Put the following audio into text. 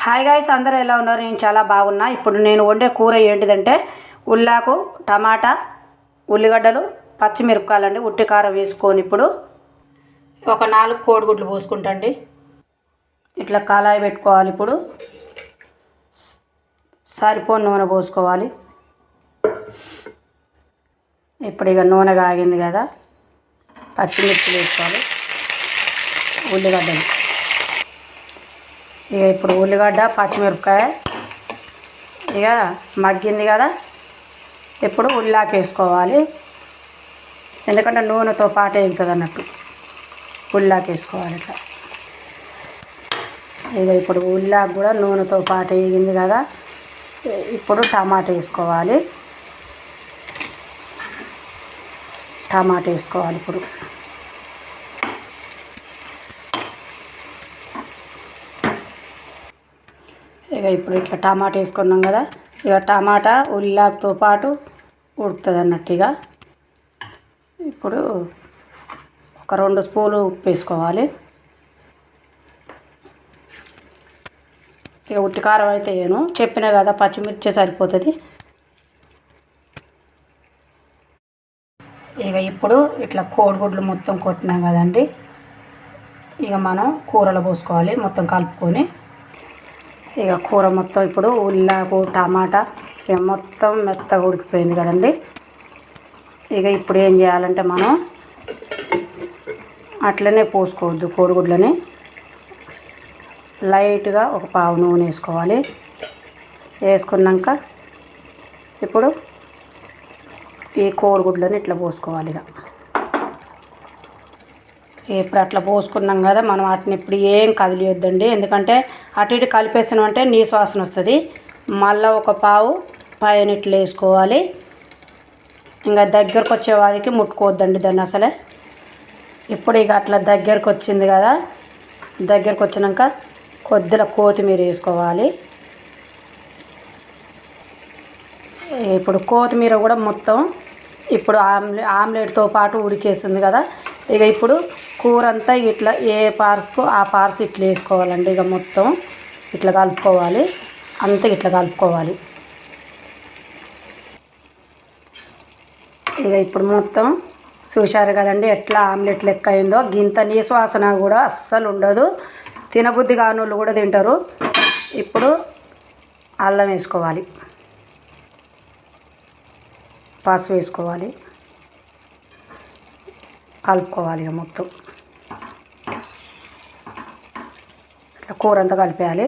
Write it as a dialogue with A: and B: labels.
A: Hi guys, అందరూ ఎలా ఉన్నారు? నేను చాలా బాగున్నా. ఇప్పుడు నేను వండే కూర ఏంటిదంటే ఉల్లాకు, టమాటా, ఉల్లిగడ్డలు, పచ్చిమిరపకాయలండి. ఉట్టి కారం వేసుకొని ఇప్పుడు ఒక 4 కోడిగుడ్లు పోసుకుంటండి. ఇట్లా కళాయి పెట్టుకోవాలి. ఇప్పుడు సరిపోని నూనె పోసుకోవాలి. ఇప్పుడు ఇక నూనె కాగింది కదా, పచ్చిమిర్చి వేసుకోవాలి, ఉల్లిగడ్డలు. ఇక ఇప్పుడు ఉల్లిగడ్డ, పచ్చిమిరపకాయ ఇక మగ్గింది కదా, ఇప్పుడు ఉల్లాకు వేసుకోవాలి. ఎందుకంటే నూనెతో పాటు వేగుతుంది అన్నట్టు ఉల్లాకు వేసుకోవాలి. ఇట్లా ఇక ఇప్పుడు ఉల్లాకు కూడా నూనెతో పాటు వేగింది కదా, ఇప్పుడు టమాటా వేసుకోవాలి. టమాటా వేసుకోవాలి. ఇప్పుడు ఇప్పుడు ఇట్లా టమాటా వేసుకున్నాం కదా, ఇక టమాటా ఉల్లాకుతో పాటు ఉడుకుతుంది అన్నట్టు. ఇక ఇప్పుడు ఒక 2 స్పూన్లు ఉప్పు వేసుకోవాలి. ఇక ఉట్టి కారం అయితే వేయను, చెప్పిన కదా పచ్చిమిర్చి సరిపోతుంది. ఇక ఇప్పుడు ఇట్లా కోడిగుడ్లు మొత్తం కొట్టినాం కదండి, ఇక మనం కూరలో పోసుకోవాలి మొత్తం కలుపుకొని. ఇక కూర మొత్తం ఇప్పుడు ఉల్లాకు, టమాటా ఇక మొత్తం మెత్తగా ఉడికిపోయింది కదండి. ఇక ఇప్పుడు ఏం చేయాలంటే మనం అట్లనే పోసుకోవద్దు, కోడిగుడ్లని లైట్గా ఒక పావు నూనె వేసుకోవాలి. వేసుకున్నాక ఇప్పుడు ఈ కోడిగుడ్లని ఇట్లా పోసుకోవాలి. ఇప్పుడు అట్లా పోసుకున్నాం కదా, మనం వాటిని ఇప్పుడు ఏం కదిలియొద్దండి. ఎందుకంటే అటు ఇటు కలిపేస్తున్నాం అంటే నీసు వాసన వస్తుంది. మళ్ళీ ఒక పావు పైన ఇట్లా వేసుకోవాలి. ఇంకా దగ్గరకు వచ్చే వారికి ముట్టుకోవద్దండి దాన్ని అసలే. ఇప్పుడు ఇక అట్లా దగ్గరకు వచ్చింది కదా, దగ్గరకు వచ్చినాక కొద్దిగా కొత్తిమీర వేసుకోవాలి. ఇప్పుడు కొత్తిమీర కూడా మొత్తం ఇప్పుడు ఆమ్లెట్తో పాటు ఉడికేస్తుంది కదా. ఇక ఇప్పుడు కూర అంతా ఇట్లా ఏ పార్స్కు ఆ పార్స్ ఇట్లా వేసుకోవాలండి. ఇక మొత్తం ఇట్లా కలుపుకోవాలి, అంతా ఇట్లా కలుపుకోవాలి. ఇక ఇప్పుడు మొత్తం చూశారు కదండి ఎట్లా ఆమ్లెట్ లెక్క అయిందో. గింత నీసు వాసన కూడా అస్సలు ఉండదు, తినబుద్ధి కానోళ్ళు కూడా తింటారు. ఇప్పుడు అల్లం వేసుకోవాలి, పసుపు వేసుకోవాలి, కలుపుకోవాలి. ఇక మొత్తం ఇట్లా కూర అంతా కలిపేయాలి.